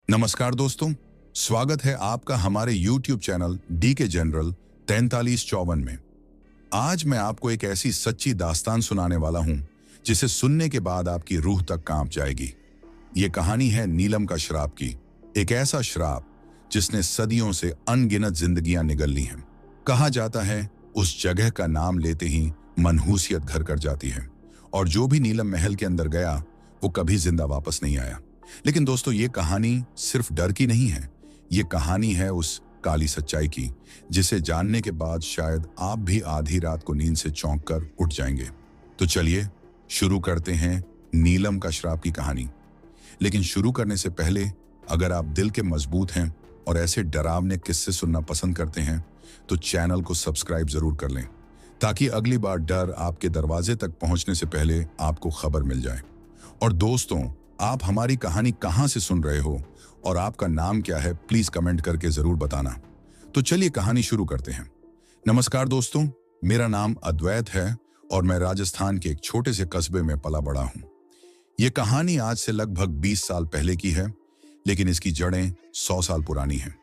नमस्कार दोस्तों, स्वागत है आपका हमारे YouTube चैनल डी के जनरल 4354 में। आज मैं आपको एक ऐसी सच्ची दास्तान सुनाने वाला हूं जिसे सुनने के बाद आपकी रूह तक कांप जाएगी। ये कहानी है नीलम का श्राप की, एक ऐसा श्राप जिसने सदियों से अनगिनत जिंदगियां निगल ली हैं। कहा जाता है उस जगह का नाम लेते ही मनहूसियत घर कर जाती है और जो भी नीलम महल के अंदर गया वो कभी जिंदा वापस नहीं आया। लेकिन दोस्तों, ये कहानी सिर्फ डर की नहीं है, ये कहानी है उस काली सच्चाई की जिसे जानने के बाद शायद आप भी आधी रात को नींद से चौंक कर उठ जाएंगे। तो चलिए शुरू करते हैं नीलम का श्राप की कहानी। लेकिन शुरू करने से पहले अगर आप दिल के मजबूत हैं और ऐसे डरावने किस्से सुनना पसंद करते हैं तो चैनल को सब्सक्राइब जरूर कर लें ताकि अगली बार डर आपके दरवाजे तक पहुंचने से पहले आपको खबर मिल जाए। और दोस्तों, आप हमारी कहानी कहां से सुन रहे हो और आपका नाम क्या है, प्लीज कमेंट करके जरूर बताना। तो चलिए कहानी शुरू करते हैं। नमस्कार दोस्तों, मेरा नाम अद्वैत है और मैं राजस्थान के एक छोटे से कस्बे में पला बड़ा हूं। यह कहानी आज से लगभग 20 साल पहले की है, लेकिन इसकी जड़ें 100 साल पुरानी हैं।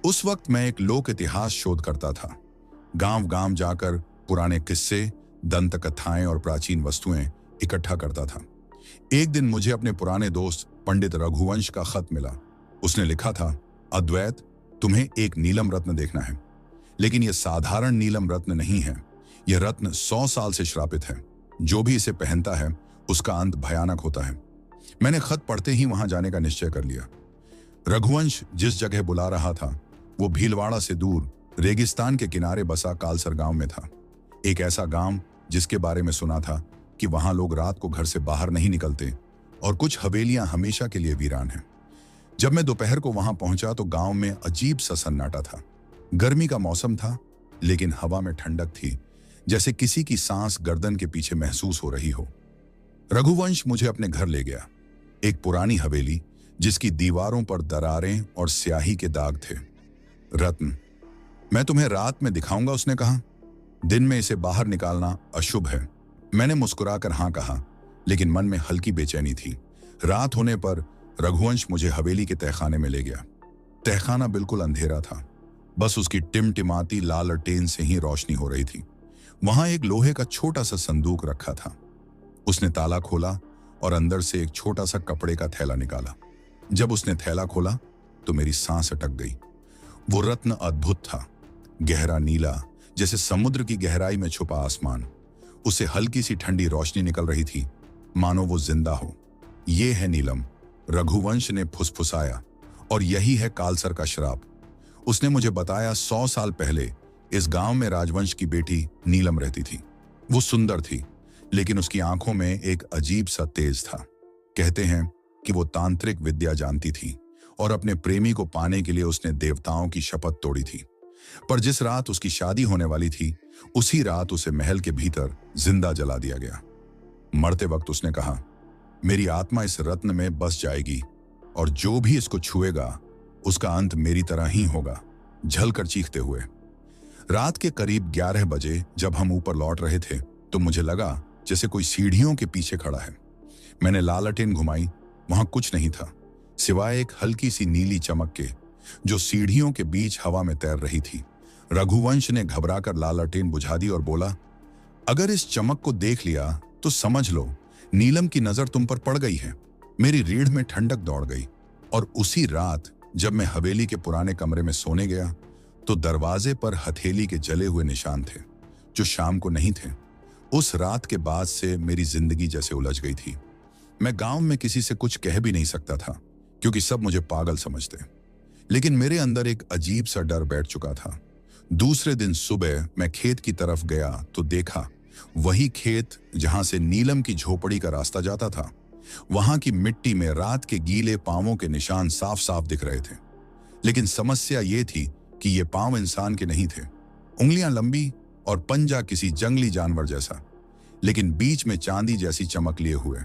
उस वक्त मैं एक लोक इतिहास शोध करता था। गांव गांव जाकर पुराने किस्से, दंत कथाएं और प्राचीन वस्तुएं इकट्ठा करता था। एक दिन मुझे अपने पुराने दोस्त पंडित रघुवंश का खत मिला। उसने लिखा था, अद्वैत, तुम्हें एक नीलम रत्न देखना है, लेकिन यह साधारण नीलम रत्न नहीं है। यह रत्न 100 साल से श्रापित है। जो भी इसे पहनता है उसका अंत भयानक होता है। मैंने खत पढ़ते ही वहां जाने का निश्चय कर लिया। रघुवंश जिस जगह बुला रहा था वो भीलवाड़ा से दूर रेगिस्तान के किनारे बसा कालसर गांव में था। एक ऐसा गांव जिसके बारे में सुना था कि वहां लोग रात को घर से बाहर नहीं निकलते और कुछ हवेलियां हमेशा के लिए वीरान हैं। जब मैं दोपहर को वहां पहुंचा तो गांव में अजीब सा सन्नाटा था। गर्मी का मौसम था, लेकिन हवा में ठंडक थी, जैसे किसी की सांस गर्दन के पीछे महसूस हो रही हो। रघुवंश मुझे अपने घर ले गया। एक पुरानी हवेली जिसकी दीवारों पर दरारें और स्याही के दाग थे। रत्न, मैं तुम्हें रात में दिखाऊंगा, उसने कहा। दिन में इसे बाहर निकालना अशुभ है। मैंने मुस्कुराकर हाँ कहा, लेकिन मन में हल्की बेचैनी थी। रात होने पर रघुवंश मुझे हवेली के तहखाने में ले गया। तहखाना बिल्कुल अंधेरा था, बस उसकी टिमटिमाती लालटेन से ही रोशनी हो रही थी। वहां एक लोहे का छोटा सा संदूक रखा था। उसने ताला खोला और अंदर से एक छोटा सा कपड़े का थैला निकाला। जब उसने थैला खोला तो मेरी सांस अटक गई। वो रत्न अद्भुत था, गहरा नीला, जैसे समुद्र की गहराई में छुपा आसमान। उसे हल्की सी ठंडी रोशनी निकल रही थी, मानो वो जिंदा हो। ये है नीलम, रघुवंश ने फुसफुसाया, और यही है कालसर का श्राप। उसने मुझे बताया 100 साल पहले इस गांव में राजवंश की बेटी नीलम रहती थी। वो सुंदर थी, लेकिन उसकी आंखों में एक अजीब सा तेज था। कहते हैं कि वो तांत्रिक विद्या जानती थी और अपने प्रेमी को पाने के लिए उसने देवताओं की शपथ तोड़ी थी। पर जिस रात उसकी शादी होने वाली थी, उसी रात उसे महल के भीतर जिंदा जला दिया गया। मरते वक्त उसने कहा, मेरी आत्मा इस रत्न में बस जाएगी और जो भी इसको छुएगा उसका अंत मेरी तरह ही होगा, झलकर चीखते हुए। रात के करीब 11 बजे जब हम ऊपर लौट रहे थे तो मुझे लगा जैसे कोई सीढ़ियों के पीछे खड़ा है। मैंने लालटेन घुमाई, वहां कुछ नहीं था सिवाय एक हल्की सी नीली चमक के जो सीढ़ियों के बीच हवा में तैर रही थी। रघुवंश ने घबराकर लालटेन बुझा दी और बोला, अगर इस चमक को देख लिया तो समझ लो नीलम की नजर तुम पर पड़ गई है। मेरी रीढ़ में ठंडक दौड़ गई। और उसी रात जब मैं हवेली के पुराने कमरे में सोने गया तो दरवाजे पर हथेली के जले हुए निशान थे, जो शाम को नहीं थे। उस रात के बाद से मेरी जिंदगी जैसे उलझ गई थी। मैं गांव में किसी से कुछ कह भी नहीं सकता था क्योंकि सब मुझे पागल समझते। लेकिन मेरे अंदर एक अजीब सा डर बैठ चुका था। दूसरे दिन सुबह मैं खेत की तरफ गया तो देखा वही खेत जहां से नीलम की झोपड़ी का रास्ता जाता था। वहां की मिट्टी में रात के गीले पांवों के निशान साफ साफ दिख रहे थे। लेकिन समस्या ये थी कि ये पांव इंसान के नहीं थे। उंगलियां लंबी और पंजा किसी जंगली जानवर जैसा, लेकिन बीच में चांदी जैसी चमक लिए हुए।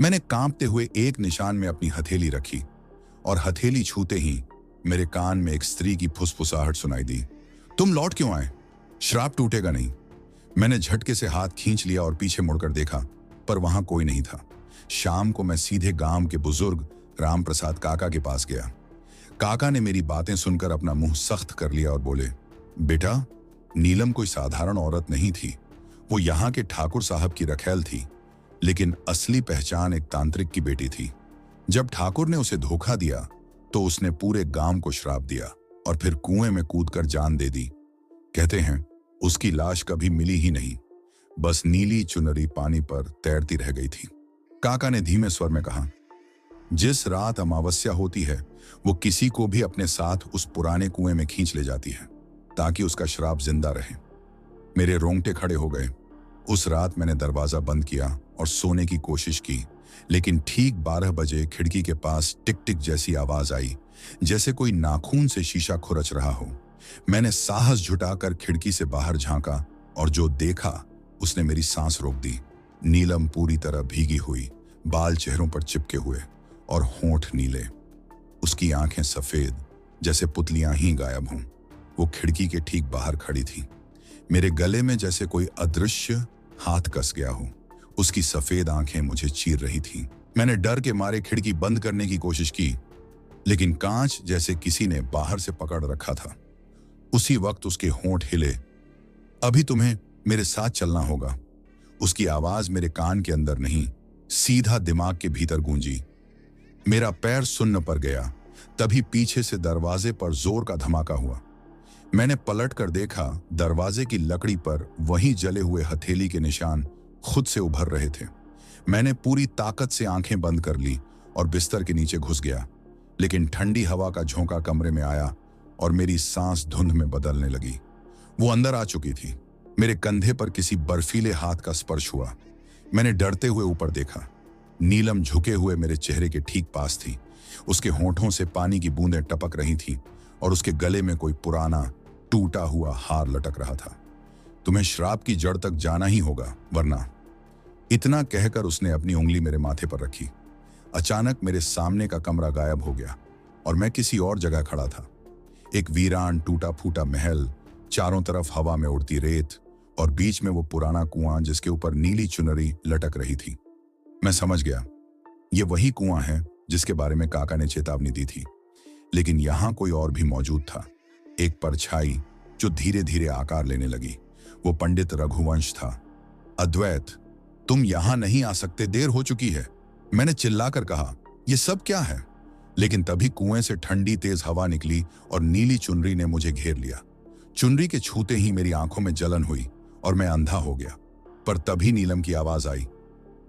मैंने कांपते हुए एक निशान में अपनी हथेली रखी और हथेली छूते ही मेरे कान में एक स्त्री की फुसफुसाहट सुनाई दी, तुम लौट क्यों आए? श्राप टूटेगा नहीं। मैंने झटके से हाथ खींच लिया और पीछे मुड़कर देखा, पर वहां कोई नहीं था। शाम को मैं सीधे गांव के बुजुर्ग रामप्रसाद काका के पास गया। काका ने मेरी बातें सुनकर अपना मुंह सख्त कर लिया और बोले, बेटा, नीलम कोई साधारण औरत नहीं थी। वो यहाँ के ठाकुर साहब की रखैल थी, लेकिन असली पहचान एक तांत्रिक की बेटी थी। जब ठाकुर ने उसे धोखा दिया तो उसने पूरे गांव को श्राप दिया और फिर कुएं में कूदकर जान दे दी। कहते हैं उसकी लाश कभी मिली ही नहीं, बस नीली चुनरी पानी पर तैरती रह गई थी। काका ने धीमे स्वर में कहा, जिस रात अमावस्या होती है वो किसी को भी अपने साथ उस पुराने कुएं में खींच ले जाती है ताकि उसका श्राप जिंदा रहे। मेरे रोंगटे खड़े हो गए। उस रात मैंने दरवाजा बंद किया और सोने की कोशिश की, लेकिन ठीक 12 बजे खिड़की के पास टिक टिक जैसी आवाज आई, जैसे कोई नाखून से शीशा खुरच रहा हो। मैंने साहस जुटाकर खिड़की से बाहर झांका और जो देखा उसने मेरी सांस रोक दी। नीलम पूरी तरह भीगी हुई, बाल चेहरों पर चिपके हुए और होंठ नीले। उसकी आंखें सफेद, जैसे पुतलियां ही गायब हों। वो खिड़की के ठीक बाहर खड़ी थी। मेरे गले में जैसे कोई अदृश्य हाथ कस गया हो। उसकी सफेद आंखें मुझे चीर रही थीं। मैंने डर के मारे खिड़की बंद करने की कोशिश की, लेकिन कांच जैसे किसी ने बाहर से पकड़ रखा था। उसी वक्त उसके होंठ हिले। अभी तुम्हें मेरे साथ चलना होगा। उसकी आवाज मेरे कान के अंदर नहीं, सीधा दिमाग के भीतर गूंजी। मेरा पैर सुन्न पर गया। तभी पीछे से दरवाजे पर जोर का धमाका हुआ। मैंने पलट कर देखा, दरवाजे की लकड़ी पर वहीं जले हुए हथेली के निशान खुद से उभर रहे थे। मैंने पूरी ताकत से आंखें बंद कर ली और बिस्तर के नीचे घुस गया, लेकिन ठंडी हवा का झोंका कमरे में आया और मेरी सांस धुंध में बदलने लगी। वो अंदर आ चुकी थी। मेरे कंधे पर किसी बर्फीले हाथ का स्पर्श हुआ। मैंने डरते हुए ऊपर देखा। नीलम झुके हुए मेरे चेहरे के ठीक पास थी। उसके होंठों से पानी की बूंदें टपक रही थीं और उसके गले में कोई पुराना टूटा हुआ हार लटक रहा था। तुम्हें श्राप की जड़ तक जाना ही होगा, वरना। इतना कहकर उसने अपनी उंगली मेरे माथे पर रखी। अचानक मेरे सामने का कमरा गायब हो गया और मैं किसी और जगह खड़ा था। एक वीरान टूटा फूटा महल, चारों तरफ हवा में उड़ती रेत और बीच में वो पुराना कुआं जिसके ऊपर नीली चुनरी लटक रही थी। मैं समझ गया, ये वही कुआं है जिसके बारे में काका ने चेतावनी दी थी। लेकिन यहां कोई और भी मौजूद था। एक परछाई जो धीरे धीरे आकार लेने लगी। वो पंडित रघुवंश था। अद्वैत, तुम यहां नहीं आ सकते, देर हो चुकी है। मैंने चिल्लाकर कहा, यह सब क्या है? लेकिन तभी कुएं से ठंडी तेज हवा निकली और नीली चुनरी ने मुझे घेर लिया। चुनरी के छूते ही मेरी आंखों में जलन हुई और मैं अंधा हो गया। पर तभी नीलम की आवाज आई,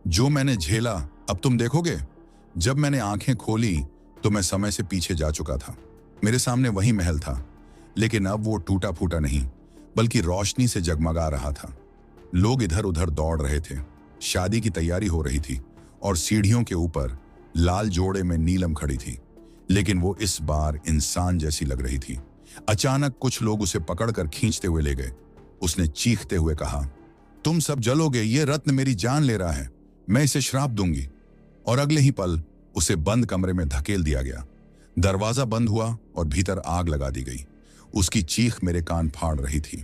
जो मैंने झेला अब तुम देखोगे। जब मैंने आंखें खोली तो मैं समय से पीछे जा चुका था। मेरे सामने वही महल था, लेकिन अब वो टूटा फूटा नहीं, बल्कि रोशनी से जगमगा रहा था। लोग इधर उधर दौड़ रहे थे। शादी की तैयारी हो रही थी और सीढ़ियों के ऊपर लाल जोड़े में नीलम खड़ी थी, लेकिन वो इस बार इंसान जैसी लग रही थी। अचानक कुछ लोग उसे पकड़कर खींचते हुए ले गए। उसने चीखते हुए कहा, तुम सब जलोगे, ये रत्न मेरी जान ले रहा है, मैं इसे श्राप दूंगी। और अगले ही पल उसे बंद कमरे में धकेल दिया गया। दरवाजा बंद हुआ और भीतर आग लगा दी गई। उसकी चीख मेरे कान फाड़ रही थी।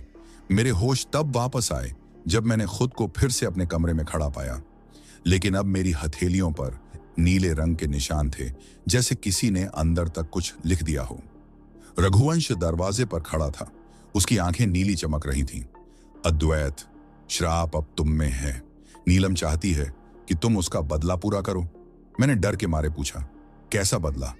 मेरे होश तब वापस आए जब मैंने खुद को फिर से अपने कमरे में खड़ा पाया, लेकिन अब मेरी हथेलियों पर नीले रंग के निशान थे, जैसे किसी ने अंदर तक कुछ लिख दिया हो। रघुवंश दरवाजे पर खड़ा था। उसकी आंखें नीली चमक रही थीं। अद्वैत, श्राप अब तुम में है। नीलम चाहती है कि तुम उसका बदला पूरा करो। मैंने डर के मारे पूछा, कैसा बदला?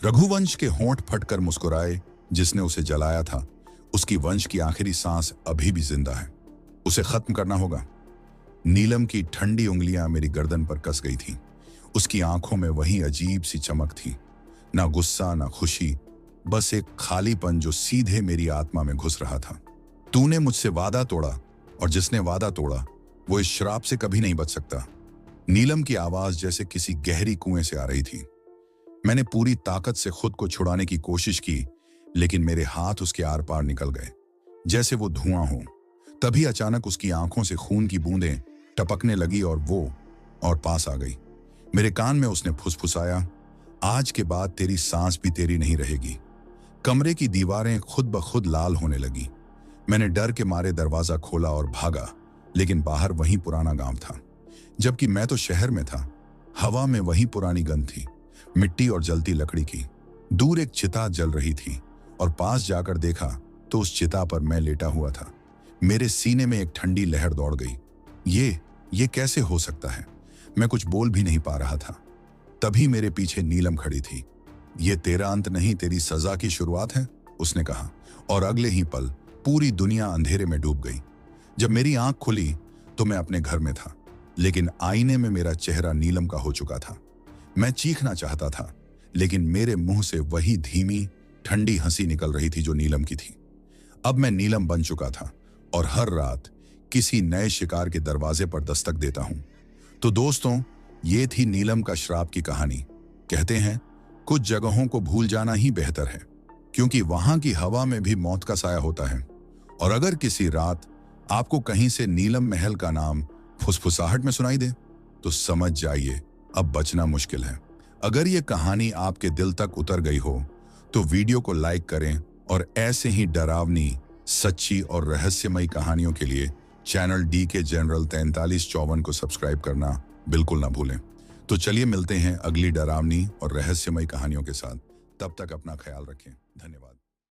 रघुवंश के होंठ फटकर मुस्कुराए। जिसने उसे जलाया था, उसकी वंश की आखिरी सांस अभी भी जिंदा है। उसे खत्म करना होगा। नीलम की ठंडी उंगलियां मेरी गर्दन पर कस गई थीं। उसकी आंखों में वही अजीब सी चमक थी, ना गुस्सा ना खुशी, बस एक खालीपन जो सीधे मेरी आत्मा में घुस रहा था। तूने मुझसे वादा तोड़ा और जिसने वादा तोड़ा वो इस श्राप से कभी नहीं बच सकता। नीलम की आवाज जैसे किसी गहरी कुएं से आ रही थी। मैंने पूरी ताकत से खुद को छुड़ाने की कोशिश की, लेकिन मेरे हाथ उसके आर पार निकल गए, जैसे वो धुआं हो। तभी अचानक उसकी आंखों से खून की बूंदें टपकने लगी और वो और पास आ गई। मेरे कान में उसने फुसफुसाया, आज के बाद तेरी सांस भी तेरी नहीं रहेगी। कमरे की दीवारें खुद ब खुद लाल होने लगी। मैंने डर के मारे दरवाजा खोला और भागा, लेकिन बाहर वही पुराना गांव था, जबकि मैं तो शहर में था। हवा में वही पुरानी गंध थी। मिट्टी और जलती लकड़ी की। दूर एक चिता जल रही थी और पास जाकर देखा तो उस चिता पर मैं लेटा हुआ था। मेरे सीने में एक ठंडी लहर दौड़ गई। ये कैसे हो सकता है? मैं कुछ बोल भी नहीं पा रहा था। तभी मेरे पीछे नीलम खड़ी थी। ये तेरा अंत नहीं, तेरी सजा की शुरुआत है, उसने कहा। और अगले ही पल पूरी दुनिया अंधेरे में डूब गई। जब मेरी आंख खुली तो मैं अपने घर में था, लेकिन आईने में मेरा चेहरा नीलम का हो चुका था। मैं चीखना चाहता था, लेकिन मेरे मुंह से वही धीमी ठंडी हंसी निकल रही थी जो नीलम की थी। अब मैं नीलम बन चुका था और हर रात किसी नए शिकार के दरवाजे पर दस्तक देता हूं। तो दोस्तों, ये थी नीलम का श्राप की कहानी। कहते हैं कुछ जगहों को भूल जाना ही बेहतर है, क्योंकि वहां की हवा में भी मौत का साया होता है। और अगर किसी रात आपको कहीं से नीलम महल का नाम फुसफुसाहट में सुनाई दे, तो समझ जाइए अब बचना मुश्किल है। अगर ये कहानी आपके दिल तक उतर गई हो तो वीडियो को लाइक करें और ऐसे ही डरावनी, सच्ची और रहस्यमयी कहानियों के लिए चैनल डी के जनरल 4354 को सब्सक्राइब करना बिल्कुल ना भूलें। तो चलिए मिलते हैं अगली डरावनी और रहस्यमयी कहानियों के साथ। तब तक अपना ख्याल रखें। धन्यवाद।